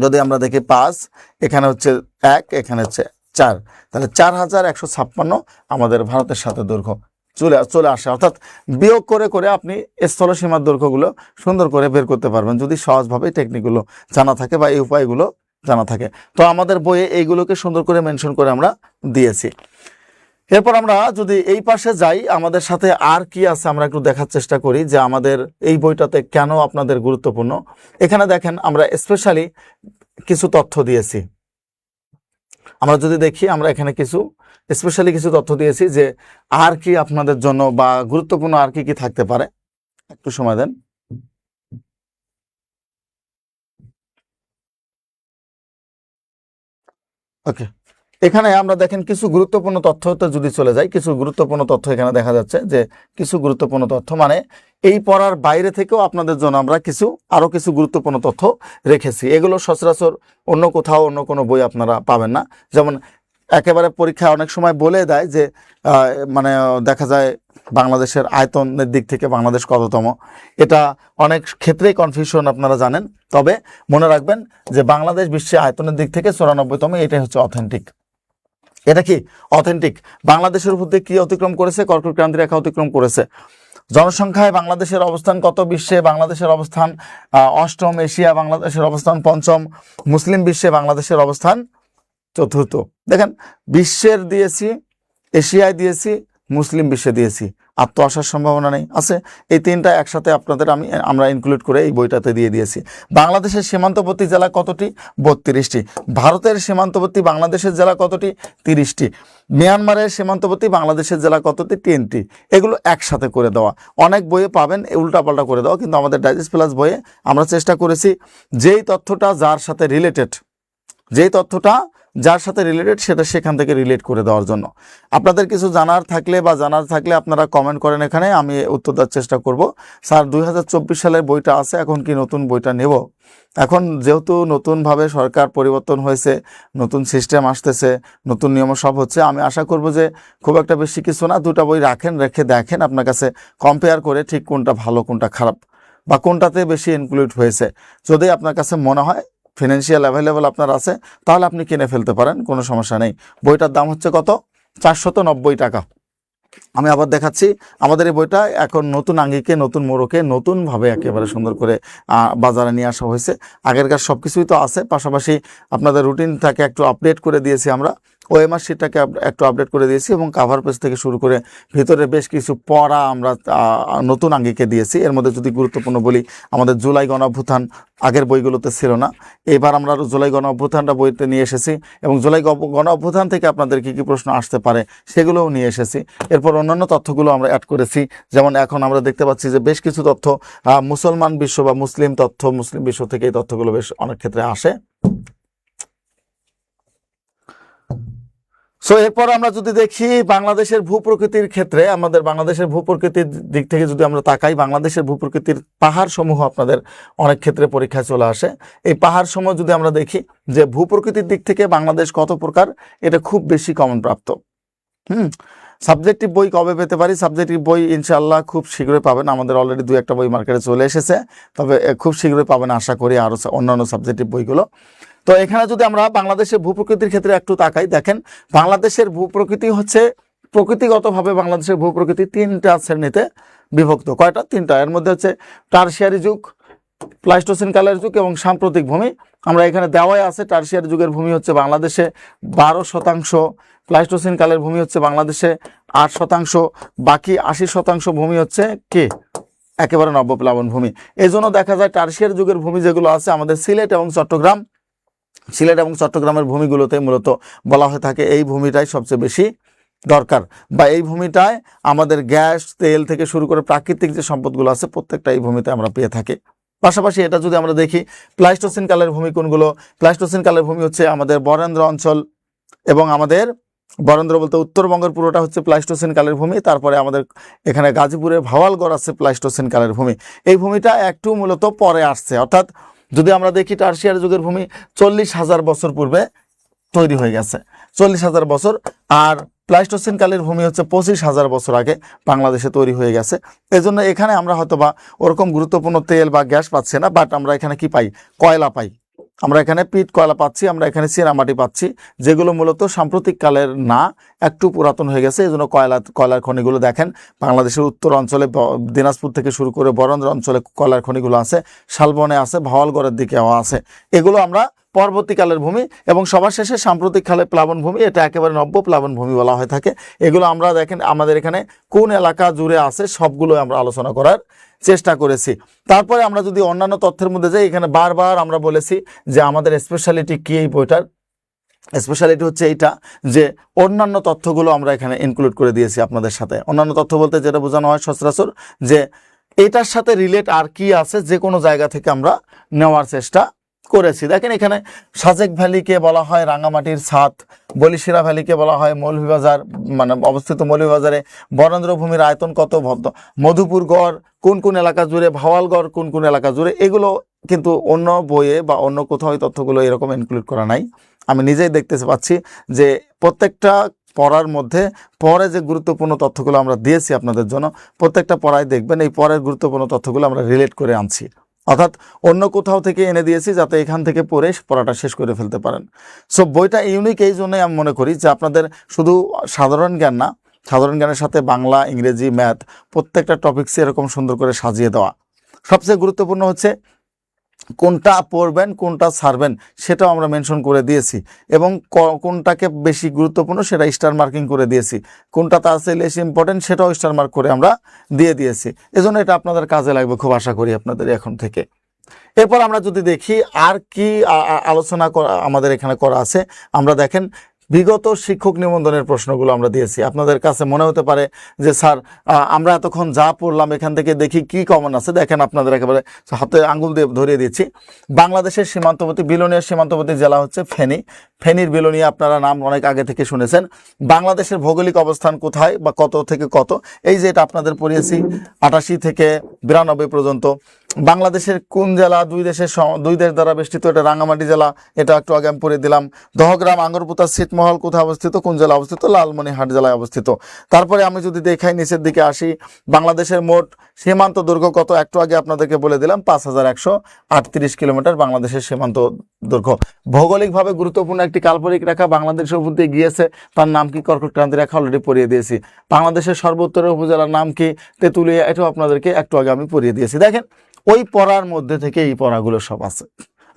Speaker 1: যদি আমরা দেখি 5, এখানে হচ্ছে 1, এখানে হচ্ছে 4, তাহলে 4,156 আমাদের ভারতের সাথে দৈর্ঘ্য। চলে চলে আসে, অর্থাৎ বিয়োগ করে করে আপনি স্থলসীমার দৈর্ঘ্যগুলো সুন্দর করে বের করতে পারবেন যদি সহজভাবে টেকনিকগুলো জানা থাকে বা এই উপায়গুলো জানা থাকে। তো আমাদের বইয়ে এইগুলোকে সুন্দর করে মেনশন করে আমরা দিয়েছি। এরপর আমরা যদি এই পাশে যাই, আমাদের সাথে আর কি আছে আমরা একটু দেখার চেষ্টা করি যে আমাদের এই বইটাতে কেন আপনাদের গুরুত্বপূর্ণ। এখানে দেখেন আমরা স্পেশালি কিছু তথ্য দিয়েছি। আমরা যদি দেখি আমরা এখানে কিছু স্পেশালি কিছু তথ্য দিয়েছি যে আর কি আপনাদের জন্য বা গুরুত্বপূর্ণ আর কি কি থাকতে পারে। একটু সময় দেন। ওকে, এখানে আমরা দেখেন কিছু গুরুত্বপূর্ণ তথ্যতে যদি চলে যাই, কিছু গুরুত্বপূর্ণ তথ্য এখানে দেখা যাচ্ছে যে কিছু গুরুত্বপূর্ণ তথ্য মানে এই পড়ার বাইরে থেকেও আপনাদের জন্য আমরা আরো কিছু গুরুত্বপূর্ণ তথ্য রেখেছি। এগুলো সচরাচর অন্য কোথাও অন্য কোনো বই আপনারা পাবেন না। যেমন একেবারে পরীক্ষায় অনেক সময় বলে দেয় যে মানে দেখা যায় বাংলাদেশের আয়তনের দিক থেকে বাংলাদেশ কততম, এটা অনেক ক্ষেত্রেই কনফিউশন আপনারা জানেন। তবে মনে রাখবেন যে বাংলাদেশ বিশ্বে আয়তনের দিক থেকে 94তম, এটাই হচ্ছে অথেন্টিক। এটা কি অথেন্টিক? বাংলাদেশের উপর দিয়ে কি অতিক্রম করেছে? কর্কট ক্রান্তি রেখা অতিক্রম করেছে। জনসংখ্যায় বাংলাদেশের অবস্থান কত বিশ্বে? বাংলাদেশের অবস্থান অষ্টম, এশিয়া বাংলাদেশের অবস্থান পঞ্চম, মুসলিম বিশ্বে বাংলাদেশের অবস্থান চতুর্থ। দেখেন বিশ্বের দিয়েছি, এশিয়ায় দিয়েছি, মুসলিম বিশ্বে দিয়েছি, আর তো আসার সম্ভাবনা নেই। আছে এই তিনটা একসাথে আপনাদের আমরা ইনক্লুড করে এই বইটাতে দিয়ে দিয়েছি। বাংলাদেশের সীমান্তবর্তী জেলা কতটি? 32টি। ভারতের সীমান্তবর্তী বাংলাদেশের জেলা কতটি? 30টি। মিয়ানমারের সীমান্তবর্তী বাংলাদেশের জেলা কতটি? 3টি। এগুলো একসাথে করে দেওয়া। অনেক বইয়ে পাবেন উল্টাপাল্টা করে দেওয়া, কিন্তু আমাদের ডাইজেস্ট প্লাস বইয়ে আমরা চেষ্টা করেছি যেই তথ্যটা যার সাথে রিলেটেড, সেটা সেখান থেকে রিলেট করে দেওয়ার জন্য। আপনাদের কিছু জানার থাকলে আপনারা কমেন্ট করেন, এখানে আমি উত্তর দেওয়ার চেষ্টা করব। স্যার 2024 সালের বইটা আছে, এখন কি নতুন বইটা নেব? এখন যেহেতু নতুনভাবে সরকার পরিবর্তন হয়েছে, নতুন সিস্টেম আসতেছে, নতুন নিয়ম সব হচ্ছে, আমি আশা করব যে খুব একটা বেশি কিছু না, দুটা বই রেখে দেখেন আপনার কাছে কম্পেয়ার করে ঠিক কোনটা ভালো কোনটা খারাপ বা কোনটাতে বেশি ইনক্লুড হয়েছে। যদি আপনার কাছে মনে হয় ফিনান্সিয়াল অ্যাভেলেবল আপনার আছে, তাহলে আপনি কিনে ফেলতে পারেন, কোনো সমস্যা নেই। বইটার দাম হচ্ছে কত? 490 টাকা। আমি আবার দেখাচ্ছি, আমাদের এই বইটা এখন নতুন আঙ্গিকে, নতুন মোড়কে, নতুনভাবে একেবারে সুন্দর করে বাজারে নিয়ে আসা হয়েছে। আগেরকার সব কিছুই তো আছে, পাশাপাশি আপনাদের রুটিনটাকে একটু আপডেট করে দিয়েছি আমরা, ওএমআর শিটটাকে একটু আপডেট করে দিয়েছি, এবং কাভার পেজ থেকে শুরু করে ভিতরে বেশ কিছু পড়া আমরা নতুন আঙ্গিকে দিয়েছি। এর মধ্যে যদি গুরুত্বপূর্ণ বলি, আমাদের জুলাই গণঅভ্যুত্থান আগের বইগুলোতে ছিল না, এবার আমরা জুলাই গণঅভ্যুত্থানটা বইতে নিয়ে এসেছি, এবং জুলাই গণঅভ্যুত্থান থেকে আপনাদের কী কী প্রশ্ন আসতে পারে সেগুলোও নিয়ে এসেছি। এরপর অন্যান্য তথ্যগুলো আমরা অ্যাড করেছি। যেমন এখন আমরা দেখতে পাচ্ছি যে বেশ কিছু তথ্য মুসলমান বিশ্ব বা মুসলিম বিশ্ব থেকে এই তথ্যগুলো বেশ অনেক ক্ষেত্রে আসে। সো এরপর আমরা যদি দেখি বাংলাদেশের ভূপ্রকৃতির ক্ষেত্রে, আমাদের বাংলাদেশের ভূপ্রকৃতির দিক থেকে যদি আমরা তাকাই, বাংলাদেশের ভূপ্রকৃতির পাহাড় সমূহ আপনাদের অনেক ক্ষেত্রে পরীক্ষায় চলে আসে। এই পাহাড় সমূহ যদি আমরা দেখি যে ভূপ্রকৃতির দিক থেকে বাংলাদেশ কত প্রকার, এটা খুব বেশি কমন প্রাপ্ত। সাবজেক্টিভ বই কবে পেতে পারি? সাবজেক্টিভ বই ইনশাআল্লাহ খুব শীঘ্রই পাবেন। আমাদের অলরেডি 2-1টা বই মার্কেটে চলে এসেছে, তবে খুব শীঘ্রই পাবেন আশা করি আরও অন্যান্য সাবজেক্টিভ বইগুলো। তো এখানে যদি আমরা বাংলাদেশের ভূপ্রকৃতির ক্ষেত্রে একটু তাকাই, দেখেন বাংলাদেশের ভূপ্রকৃতি হচ্ছে, প্রকৃতিগতভাবে বাংলাদেশের ভূপ্রকৃতি 3টা শ্রেণীতে বিভক্ত। কয়টা? 3টা। এর মধ্যে হচ্ছে টারশিয়ারি যুগ, প্লাইস্টোসিন কালের যুগ এবং সাম্প্রতিক ভূমি। আমরা এখানে দেওয়াই আছে টারশিয়ারি যুগের ভূমি হচ্ছে বাংলাদেশে 12%, প্লাইস্টোসিন কালের ভূমি হচ্ছে বাংলাদেশে 8%, বাকি 80% ভূমি হচ্ছে কি একেবারে নব্যপ্লাবন ভূমি। এই জন্য দেখা যায় টারশিয়ারি যুগের ভূমি যেগুলো আছে আমাদের সিলেট এবং চট্টগ্রামের ভূমিগুলোতে মূলত বলা হয়ে থাকে এই ভূমিটাই সবচেয়ে বেশি দরকার, বা এই ভূমিটায় আমাদের গ্যাস, তেল থেকে শুরু করে প্রাকৃতিক যে সম্পদগুলো আছে প্রত্যেকটা এই ভূমিতে আমরা পেয়ে থাকি। পাশাপাশি এটা যদি আমরা দেখি প্লাইস্টোসিন কালের ভূমি কোনগুলো, প্লাইস্টোসিন কালের ভূমি হচ্ছে আমাদের বরেন্দ্র অঞ্চল, এবং আমাদের বরেন্দ্র বলতে উত্তরবঙ্গের পুরোটা হচ্ছে প্লাইস্টোসিন কালের ভূমি। তারপরে আমাদের এখানে গাজীপুরের ভাওয়ালগড় আছে প্লাইস্টোসিন কালের ভূমি। এই ভূমিটা একটু মূলত পরে আসছে, অর্থাৎ যদি আমরা দেখি টারশিয়ারি যুগের ভূমি 40,000 বছর পূর্বে তৈরি হয়ে গেছে, 40,000 বছর, আর প্লাইস্টোসিন কালের ভূমি হচ্ছে 25,000 বছর আগে বাংলাদেশে তৈরি হয়ে গেছে। এই জন্য এখানে আমরা হয়তোবা ওরকম গুরুত্বপূর্ণ তেল বা গ্যাস পাচ্ছি না, বাট আমরা এখানে কি পাই? কয়লা পাই। আমরা এখানে পিট কয়লা পাচ্ছি, আমরা এখানে চীনামাটি পাচ্ছি, যেগুলো মূলত সাম্প্রতিক কালের না, একটু পুরাতন হয়ে গেছে। এই জন্য কয়লার খনিগুলো দেখেন বাংলাদেশের উত্তর অঞ্চলে দিনাজপুর থেকে শুরু করে বরেন্দ্র অঞ্চলে কয়লার খনিগুলো আছে, শালবনে আছে, ভাওয়ালগড়ের দিকেও আছে। এগুলো আমরা পরবর্তীকালের ভূমি এবং সবার শেষে সাম্প্রতিক কালে প্লাবন ভূমি, এটা একেবারে নব্য প্লাবন ভূমি বলা হয়ে থাকে। এগুলো আমরা দেখেন আমাদের এখানে কোন এলাকা জুড়ে আছে সবগুলো আমরা আলোচনা করার চেষ্টা করেছি। তারপরে আমরা যদি অন্যান্য তথ্যের মধ্যে যাই, এখানে বারবার আমরা বলেছি যে আমাদের স্পেশালিটি কি এই বইটার, স্পেশালিটি হচ্ছে এইটা যে অন্যান্য তথ্যগুলো আমরা এখানে ইনক্লুড করে দিয়েছি আপনাদের সাথে। অন্যান্য তথ্য বলতে যেটা বোঝানো হয় সচরাচর যে এটার সাথে রিলেট আর কি আছে যে কোনো জায়গা থেকে আমরা নেওয়ার চেষ্টা করেছি। দেখেন এখানে সাজেক ভ্যালিকে বলা হয় রাঙামাটির ছাদ, বলিশিরা ভ্যালিকে বলা হয় মৌলভীবাজার, মানে অবস্থিত মৌলভীবাজারে, বরেন্দ্র ভূমির আয়তন কত, মধুপুর গড় কোন কোন এলাকা জুড়ে, ভাওয়ালগড় কোন কোন এলাকা জুড়ে, এগুলো কিন্তু অন্য বইয়ে বা অন্য কোথাও তথ্যগুলো এরকম ইনক্লুড করা নাই। আমি নিজেই দেখতে পাচ্ছি যে প্রত্যেকটা পড়ার মধ্যে পরে যে গুরুত্বপূর্ণ তথ্যগুলো আমরা দিয়েছি আপনাদের জন্য, প্রত্যেকটা পড়ায় দেখবেন এই পরের গুরুত্বপূর্ণ তথ্যগুলো আমরা রিলেট করে আনছি, অর্থাৎ অন্য কোথাও থেকে এনে দিয়েছি যাতে এখান থেকে পড়ে পড়াটা শেষ করে ফেলতে পারেন। সো বইটা ইউনিক এই জন্যই আমি মনে করি যে আপনাদের শুধু সাধারণ জ্ঞান না, সাধারণ জ্ঞানের সাথে বাংলা, ইংরেজি, ম্যাথ প্রত্যেকটা টপিকসে এরকম সুন্দর করে সাজিয়ে দেওয়া। সবচেয়ে গুরুত্বপূর্ণ হচ্ছে কোনটা পড়বেন কোনটা ছাড়বেন সেটাও আমরা মেনশন করে দিয়েছি, এবং কোনটাকে বেশি গুরুত্বপূর্ণ সেটা স্টার মার্কিং করে দিয়েছি, কোনটা তার চেয়ে লেস ইম্পর্টেন্ট সেটাও স্টার মার্ক করে আমরা দিয়ে দিয়েছি। এজন্য এটা আপনাদের কাজে লাগবে খুব আশা করি আপনাদের এখন থেকে। এরপর আমরা যদি দেখি আর কি আলোচনা আমাদের এখানে করা আছে, আমরা দেখেন বিগত শিক্ষক নিবন্ধনের প্রশ্নগুলো আমরা দিয়েছি। আপনাদের কাছে মনে হতে পারে যে স্যার আমরা এতক্ষণ যা পড়লাম এখান থেকে দেখি কি কমন আছে। দেখেন আপনাদের একেবারে হাতে আঙ্গুল দিয়ে ধরিয়ে দিচ্ছি। বাংলাদেশের সীমান্তবর্তী বিলোনিয়ার সীমান্তবর্তী জেলা হচ্ছে ফেনী। ফেনীর বিলোনিয়া আপনারা নাম অনেক আগে থেকে শুনেছেন। বাংলাদেশের ভৌগোলিক অবস্থান কোথায় বা কত থেকে কত, এই যে এটা আপনাদের পড়িয়েছি 88 থেকে 92 পর্যন্ত। বাংলাদেশের কোন জেলা দুই দেশ দ্বারা বেষ্টিত, এটা রাঙ্গামাটি জেলা, এটা একটু আগে আমি পড়ে দিলাম। দহগ্রাম, আঙ্গরপুতা, ছিটমহল কোথায় অবস্থিত, কোন জেলা অবস্থিত, লালমনিরহাট জেলায় অবস্থিত। তারপরে আমি যদি দেখাই নিচের দিকে আসি, বাংলাদেশের মোট সীমান্ত দৈর্ঘ্য কত, একটু আগে আপনাদেরকে বলে দিলাম 5138 কিলোমিটার বাংলাদেশের সীমান্ত দৈর্ঘ্য। ভৌগোলিকভাবে গুরুত্বপূর্ণ একটি কাল্পনিক রেখা বাংলাদেশের উপর দিয়ে গিয়েছে, তার নাম কি, কর্কট ক্রান্তি রেখা, অলরেডি পড়িয়ে দিয়েছি। বাংলাদেশের সর্বোত্তরের উপজেলার নাম কি, তেঁতুলিয়া, এটাও আপনাদেরকে একটু আগে আমি পড়িয়ে দিয়েছি। দেখেন ওই পড়ার মধ্যে থেকে এই পড়াগুলো সব আছে।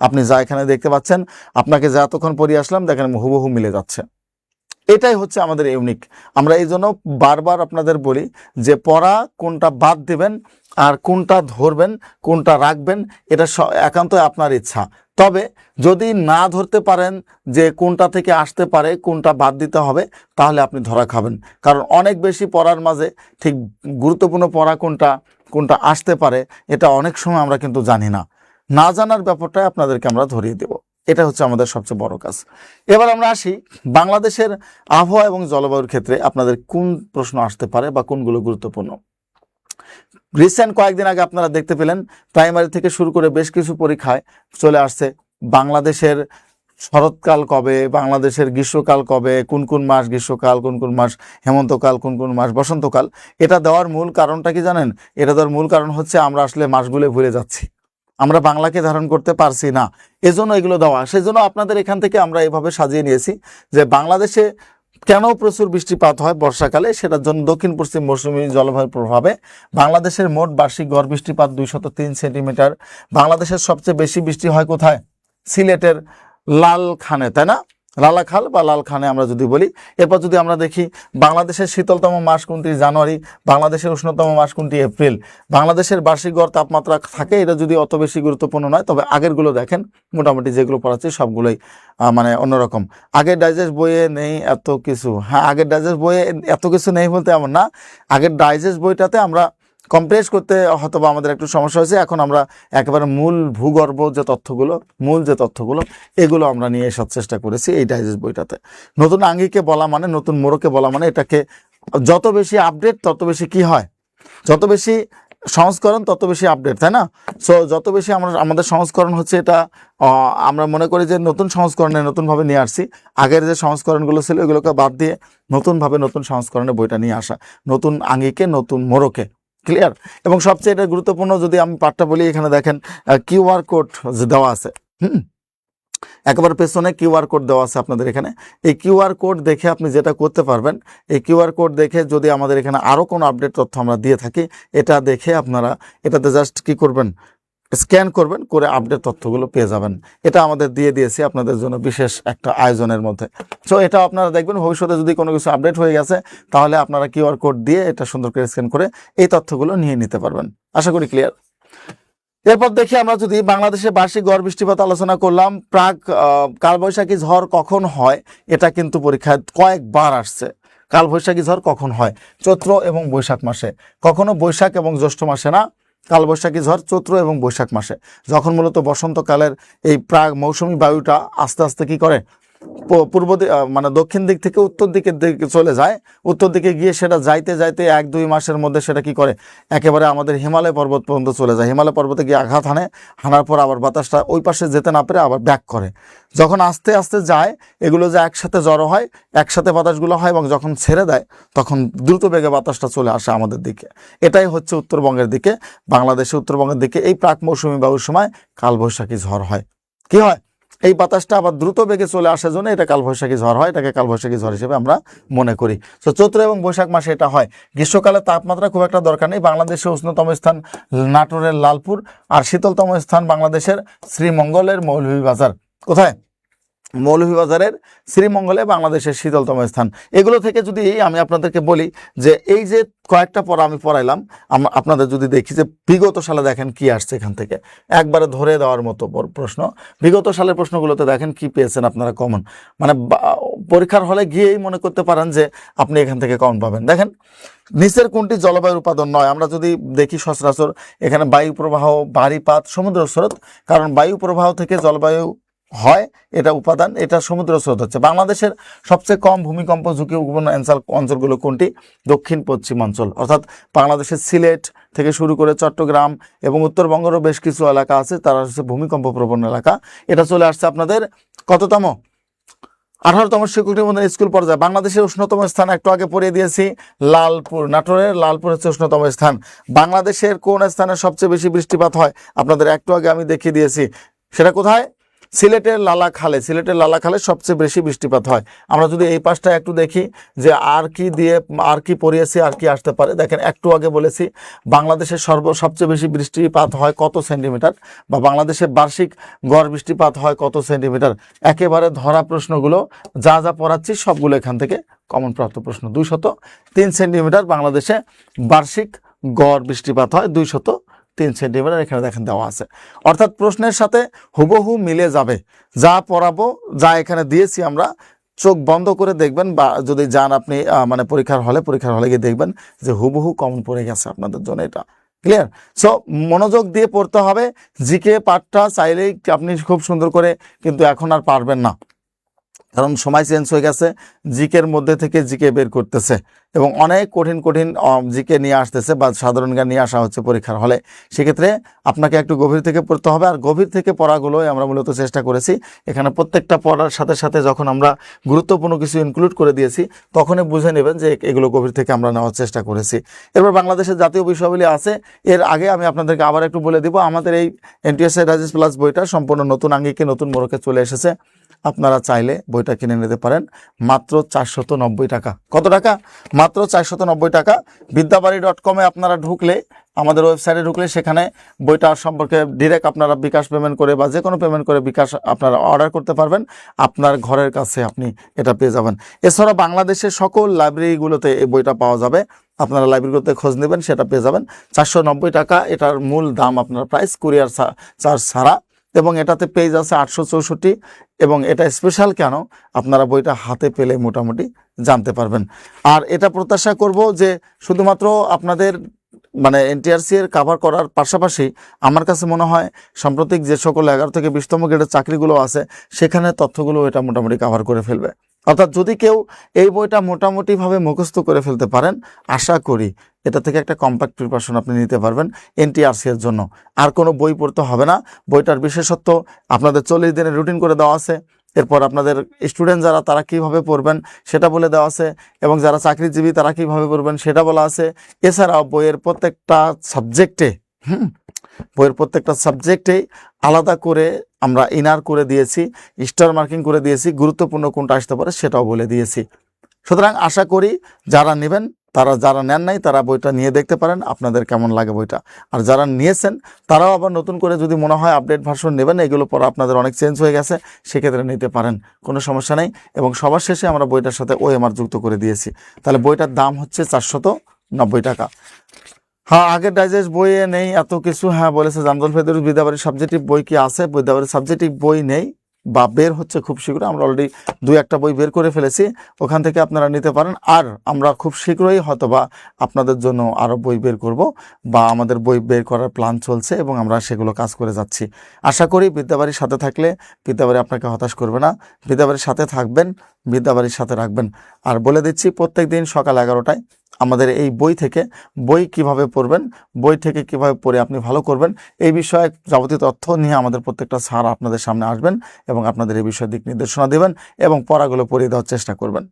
Speaker 1: আপনি যা এখানে দেখতে পাচ্ছেন, আপনাকে যা এতক্ষণ পড়িয়ে আসলাম দেখেন হুবহু মিলে যাচ্ছে। এটাই হচ্ছে আমাদের ইউনিক। আমরা এই জন্য বারবার আপনাদের বলি যে পড়া কোনটা বাদ দেবেন আর কোনটা ধরবেন, কোনটা রাখবেন, এটা একান্ত আপনার ইচ্ছা। তবে যদি না ধরতে পারেন যে কোনটা থেকে আসতে পারে, কোনটা বাদ দিতে হবে, তাহলে আপনি ধরা খাবেন। কারণ অনেক বেশি পড়ার মাঝে ঠিক গুরুত্বপূর্ণ পড়া কোনটা কোনটা আসতে পারে এটা অনেক সময় আমরা কিন্তু জানি না। না জানার ব্যাপারটাই আপনাদেরকে আমরা ধরিয়ে দেব। এটা হচ্ছে আমাদের সবচেয়ে বড় কাজ। এবার আমরা আসি বাংলাদেশের আবহাওয়া এবং জলবায়ুর ক্ষেত্রে আপনাদের কোন প্রশ্ন আসতে পারে বা কোনগুলো গুরুত্বপূর্ণ। রিসেন্ট কয়েকদিন আগে আপনারা দেখতে পেলেন প্রাইমারি থেকে শুরু করে বেশ কিছু পরীক্ষায় চলে আসছে বাংলাদেশের শরৎকাল কবে, বাংলাদেশের গ্রীষ্মকাল কবে, কোন কোন মাস গ্রীষ্মকাল, কোন কোন মাস হেমন্তকাল, কোন কোন মাস বসন্তকাল। এটা দেওয়ার মূল কারণটা কি জানেন? এটা দেওয়ার মূল কারণ হচ্ছে আমরা আসলে মাসগুলো ভুলে যাচ্ছি, আমরা বাংলাকে ধারণ করতে পারছি না, এজন্য এগুলো দেওয়া। সেই জন্য আপনাদের এখান থেকে আমরা এভাবে সাজিয়ে নিয়েছি যে বাংলাদেশে কেন প্রচুর বৃষ্টিপাত হয় বর্ষাকালে, সেটার জন্য দক্ষিণ পশ্চিম মৌসুমী জলবায়ুর প্রভাবে বাংলাদেশের মোট বার্ষিক গড় বৃষ্টিপাত 203 সেন্টিমিটার। বাংলাদেশের সবচেয়ে বেশি বৃষ্টি হয় কোথায়? সিলেটের লালখানে, তাই না? লালাখাল বা লালখানে আমরা যদি বলি। এরপর যদি আমরা দেখি বাংলাদেশের শীতলতম মাস কোনটি? জানুয়ারি। বাংলাদেশের উষ্ণতম মাস কোনটি? এপ্রিল। বাংলাদেশের বার্ষিক গড় তাপমাত্রা থাকে, এটা যদি অত বেশি গুরুত্বপূর্ণ নয়, তবে আগেরগুলো দেখেন মোটামুটি যেগুলো পড়াচ্ছি সবগুলোই মানে অন্যরকম। আগের ডাইজেস্ট বইয়ে নেই এত কিছু। হ্যাঁ, আগের ডাইজেস্ট বইয়ে এত কিছু নেই বলতে এমন না, আগের ডাইজেস্ট বইটাতে আমরা কম্প্রেস করতে হয়তো বা আমাদের একটু সমস্যা হয়েছে। এখন আমরা একেবারে মূল ভূগর্ভ যে তথ্যগুলো, মূল যে তথ্যগুলো, এগুলো আমরা নিয়ে আসার চেষ্টা করেছি এই ডাইজেস্ট বইটাতে। নতুন আঙ্গিকে বলা মানে, নতুন মোড়কে বলা মানে, এটাকে যত বেশি আপডেট তত বেশি কি হয়, যত বেশি সংস্করণ তত বেশি আপডেট, তাই না? সো যত বেশি আমাদের সংস্করণ হচ্ছে, এটা আমরা মনে করি যে নতুন সংস্করণে নতুনভাবে নিয়ে আসছি। আগের যে সংস্করণগুলো ছিল এগুলোকে বাদ দিয়ে নতুনভাবে নতুন সংস্করণে বইটা নিয়ে আসা, নতুন আঙ্গিকে নতুন মোড়কে। ক্লিয়ার? এবং সবচেয়ে এটা গুরুত্বপূর্ণ যদি আমি পাঠটা বলি, এখানে দেখেন কিউআর কোড দেওয়া আছে। একেবারে পেছনে কিউআর কোড দেওয়া আছে আপনাদের এখানে। এই কিউআর কোড দেখে আপনি যেটা করতে পারবেন, এই কিউআর কোড দেখে যদি আমাদের এখানে আরও কোনো আপডেট তথ্য আমরা দিয়ে থাকি, এটা দেখে আপনারা এটাতে জাস্ট কি করবেন, স্ক্যান করবেন, করে আপডেট তথ্যগুলো পেয়ে যাবেন। এটা আমাদের দিয়ে দিয়েছি আপনাদের জন্য বিশেষ একটা আয়োজনের মধ্যে। সো এটা আপনারা দেখবেন, ভবিষ্যতে যদি কোনো কিছু আপডেট হয়ে গেছে তাহলে আপনারা কিউআর কোড দিয়ে এটা সুন্দর করে স্ক্যান করে এই তথ্যগুলো নিয়ে নিতে পারবেন। আশা করি ক্লিয়ার। এরপর দেখি আমরা যদি বাংলাদেশে বার্ষিক গড় বৃষ্টিপাত আলোচনা করলাম। প্রাক কালবৈশাখী ঝড় কখন হয়, এটা কিন্তু পরীক্ষায় কয়েকবার আসছে। কালবৈশাখী ঝড় কখন হয়? চৈত্র এবং বৈশাখ মাসে, কখনো বৈশাখ এবং জ্যৈষ্ঠ মাসে না। কালবৈশাখী ঝড় চৈত্র এবং বৈশাখ মাসে, যখন মূলত বসন্তকালের এই প্রাক মৌসুমী বায়ুটা আস্তে আস্তে কি করে, পূর্ব মানে দক্ষিণ দিক থেকে উত্তর দিকের দিকে চলে যায়। উত্তর দিকে গিয়ে সেটা যাইতে যাইতে 1-2 মাসের মধ্যে সেটা কি করে, একেবারে আমাদের হিমালয় পর্বত পর্যন্ত চলে যায়। হিমালয় পর্বতে গিয়ে আঘাত হানার পর আবার বাতাসটা ওই পাশে যেতে না পেরে আবার ব্যাক করে। যখন আস্তে আস্তে যায়, এগুলো যে একসাথে জড়ো হয়, একসাথে বাতাসগুলো হয়, এবং যখন ছেড়ে দেয় তখন দ্রুত বেগে বাতাসটা চলে আসে আমাদের দিকে। এটাই হচ্ছে উত্তরবঙ্গের দিকে, বাংলাদেশে উত্তরবঙ্গের দিকে এই প্রাক মৌসুমী বায়ুর সময় কালবৈশাখী ঝড় হয়। কি হয়, এই বাতাসটা আবার দ্রুত বেগে চলে আসার জন্য এটা কালবৈশাখী ঝড় হয়। এটাকে কালবৈশাখী ঝড় হিসেবে আমরা মনে করি। তো চৈত্র এবং বৈশাখ মাসে এটা হয়। গ্রীষ্মকালে তাপমাত্রা খুব একটা দরকার নেই। বাংলাদেশের উষ্ণতম স্থান নাটোরের লালপুর, আর শীতলতম স্থান বাংলাদেশের শ্রীমঙ্গলের মৌলভীবাজার। কোথায়? মৌলভীবাজারের শ্রীমঙ্গলে বাংলাদেশের শীতলতম স্থান। এগুলো থেকে যদি আমি আপনাদেরকে বলি যে এই যে কয়েকটা পড়া আমি পড়াইলাম, আপনাদের যদি দেখি যে বিগত সালে দেখেন কি আসছে এখান থেকে, একবারে ধরে দেওয়ার মতো প্রশ্ন। বিগত সালের প্রশ্নগুলোতে দেখেন কি পেয়েছেন আপনারা কমন, মানে পরীক্ষার হলে গিয়েই মনে করতে পারেন যে আপনি এখান থেকে কমন পাবেন। দেখেন, নিচের কোনটি জলবায়ুর উপাদান নয়? আমরা যদি দেখি সচরাচর এখানে বায়ু প্রবাহ, বাড়িপাত, সমুদ্র স্রোত। কারণ বায়ু প্রবাহ থেকে জলবায়ু হয়, এটা উপাদান, এটা সমুদ্র স্রোত হচ্ছে। বাংলাদেশের সবচেয়ে কম ভূমিকম্প ঝুঁকিপূর্ণ অঞ্চলগুলো কোনটি? দক্ষিণ পশ্চিম অঞ্চল, অর্থাৎ বাংলাদেশের সিলেট থেকে শুরু করে চট্টগ্রাম এবং উত্তরবঙ্গেরও বেশ কিছু এলাকা আছে, তারা হচ্ছে ভূমিকম্প প্রবণ এলাকা। এটা চলে আসছে আপনাদের কততম? 18তম স্বীকৃতি মধ্যে স্কুল পর্যায়ে। বাংলাদেশের উষ্ণতম স্থান একটু আগে পড়িয়ে দিয়েছি, লালপুর। নাটোরের লালপুর হচ্ছে উষ্ণতম স্থান। বাংলাদেশের কোন স্থানে সবচেয়ে বেশি বৃষ্টিপাত হয়? আপনাদের একটু আগে আমি দেখিয়ে দিয়েছি, সেটা কোথায়? সিলেটের লালাখালে। সিলেটের লালাখালে সবচেয়ে বেশি বৃষ্টিপাত হয়। আমরা যদি এই পাশটা একটু দেখি যে আর কি দিয়ে আর কি পড়িয়েছি, আর কি আসতে পারে। দেখেন, একটু আগে বলেছি বাংলাদেশের সবচেয়ে বেশি বৃষ্টিপাত হয় কত সেন্টিমিটার, বা বাংলাদেশে বার্ষিক গড় বৃষ্টিপাত হয় কত সেন্টিমিটার। একেবারে ধরা প্রশ্নগুলো যা যা পড়াচ্ছি সবগুলো এখান থেকে কমন প্রাপ্ত প্রশ্ন। 203 সেন্টিমিটার বাংলাদেশে বার্ষিক গড় বৃষ্টিপাত হয়, 203 সেন্টিমিটার এখানে দেখেন দেওয়া আছে। অর্থাৎ প্রশ্নের সাথে হুবহু মিলে যাবে। যা পড়াবো, যা এখানে দিয়েছি আমরা, চোখ বন্ধ করে দেখবেন, বা যদি যান আপনি মানে পরীক্ষার হলে গিয়ে দেখবেন যে হুবহু কমন পড়ে গেছে আপনাদের জন্য। এটা ক্লিয়ার? সো মনোযোগ দিয়ে পড়তে হবে। জিকে পাঠটা চাইলেই আপনি খুব সুন্দর করে, কিন্তু এখন আর পারবেন না, কারণ সময় চেঞ্জ হয়ে গেছে। জিকের মধ্যে থেকে জিকে বের করতেছে এবং অনেক কঠিন কঠিন জিকে নিয়ে আসতেছে, বা সাধারণ জ্ঞান নিয়ে আসা হচ্ছে পরীক্ষার হলে। সেক্ষেত্রে আপনাকে একটু গভীর থেকে পড়তে হবে। আর গভীর থেকে পড়াগুলোই আমরা মূলত চেষ্টা করেছি। এখানে প্রত্যেকটা পড়ার সাথে সাথে যখন আমরা গুরুত্বপূর্ণ কিছু ইনক্লুড করে দিয়েছি, তখনই বুঝে নেবেন যে এগুলো গভীর থেকে আমরা নেওয়ার চেষ্টা করেছি। এরপর বাংলাদেশের জাতীয় বিষয়াবলী আছে। এর আগে আমি আপনাদেরকে আবার একটু বলে দিব, আমাদের এই এনটিএসআই ডাইজেস্ট প্লাস বইটা সম্পূর্ণ নতুন আঙ্গিকে, নতুন মোড়কে চলে এসেছে। আপনারা চাইলে বইটা কিনে নিতে পারেন মাত্র 490 টাকা। কত টাকা? মাত্র 490 টাকা। বিদ্যাবাড়ি.com আপনারা ঢুকলে, আমাদের ওয়েবসাইটে ঢুকলে, সেখানে বইটা সম্পর্কে ডিরেক্ট আপনারা বিকাশ পেমেন্ট করে বা যে কোনো পেমেন্ট করে বিকাশ আপনারা অর্ডার করতে পারবেন। আপনার ঘরের কাছে আপনি এটা পেয়ে যাবেন। এছাড়া বাংলাদেশের সকল লাইব্রেরিগুলোতে এই বইটা পাওয়া যাবে। আপনারা লাইব্রেরিগুলোতে খোঁজ নেবেন, সেটা পেয়ে যাবেন। 490 টাকা এটার মূল দাম, আপনার প্রাইস, কুরিয়ার চার্জ ছাড়া। এবং এটাতে পেজ আছে 864। এবং এটা স্পেশাল কেন, আপনারা বইটা হাতে পেলে মোটামুটি জানতে পারবেন। আর এটা প্রত্যাশা করব যে শুধুমাত্র আপনাদের মানে এনটিআরসি এর কাভার করার পাশাপাশি আমার কাছে মনে হয় সাম্প্রতিক যে সকল 11 থেকে 20তম গ্রেডের চাকরিগুলো আছে, সেখানে তথ্যগুলো এটা মোটামুটি কাভার করে ফেলবে। অর্থাৎ যদি কেউ এই বইটা মোটামুটিভাবে মুখস্থ করে ফেলতে পারেন, আশা করি এটা থেকে একটা কম্প্যাক্ট প্রিপারেশন আপনি নিতে পারবেন এনটিআরসি এর জন্য। আর কোনো বই পড়তে হবে না। বইটার বিশেষত্ব আপনাদের 40 দিনের রুটিন করে দেওয়া আছে। এরপর আপনাদের স্টুডেন্ট যারা, তারা কীভাবে পড়বেন সেটা বলে দেওয়া আছে, এবং যারা চাকরিজীবী তারা কীভাবে পড়বেন সেটা বলা আছে। এছাড়াও বইয়ের প্রত্যেকটা সাবজেক্টে বইয়ের প্রত্যেকটা সাবজেক্টেই আলাদা করে আমরা ইনার করে দিয়েছি, স্টার মার্কিং করে দিয়েছি, গুরুত্বপূর্ণ কোনটা আসতে পারে সেটাও বলে দিয়েছি। সুতরাং আশা করি যারা নেবেন, যারা নেন নাই তারা বইটা নিয়ে দেখতে পারেন আপনাদের কেমন লাগে বইটা। আর যারা নিয়েছেন তারাও আবার নতুন করে যদি মনে হয় আপডেট ভার্সন নেবেন, এগুলো পরে আপনাদের অনেক চেঞ্জ হয়ে গেছে, সেক্ষেত্রে নিতে পারেন, কোনো সমস্যা নেই। এবং সবার শেষে আমরা বইটার সাথে ওএমআর যুক্ত করে দিয়েছি। তাহলে বইটার দাম হচ্ছে 490 টাকা। হ্যাঁ, আগের ডাইজেস্ট বইয়ে নেই এত কিছু। হ্যাঁ বলেছে জামদুল ফেরদৌস বিদ্যাবাড়ির সাবজেক্টিভ বই কি আছে? বিদ্যাবাড়ির সাবজেক্টিভ বই নেই বা বের হচ্ছে খুব শীঘ্র। আমরা অলরেডি 2-1টা বই বের করে ফেলেছি, ওখান থেকে আপনারা নিতে পারেন। আর আমরা খুব শীঘ্রই হয়তোবা আপনাদের জন্য আরও বই বের করব, বা আমাদের বই বের করার প্ল্যান চলছে এবং আমরা সেগুলো কাজ করে যাচ্ছি। আশা করি বিদ্যাবাড়ির সাথে থাকলে বিদ্যাবাড়ি আপনাকে হতাশ করবে না, বিদ্যাবাড়ির সাথে থাকবেন, বিদ্যাবাড়ির সাথে রাখবেন। আর বলে দিচ্ছি প্রত্যেক দিন সকাল 11টায় আমাদের এই বই থেকে বই কিভাবে পড়বেন, বই থেকে কিভাবে পড়ে আপনি ভালো করবেন, এই বিষয়ে যাবতীয় তথ্য নিয়ে আমাদের প্রত্যেকটা স্যার আপনাদের সামনে আসবেন এবং আপনাদের এই বিষয়ে দিক নির্দেশনা দেবেন এবং পড়াগুলো পড়িয়ে দেওয়ার চেষ্টা করবেন।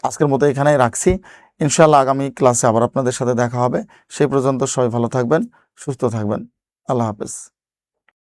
Speaker 1: আজকের মতো এখানেই রাখছি। ইনশাআল্লাহ আগামী ক্লাসে আবার আপনাদের সাথে দেখা হবে। সেই পর্যন্ত সবাই ভালো থাকবেন, সুস্থ থাকবেন। আল্লাহ হাফেজ।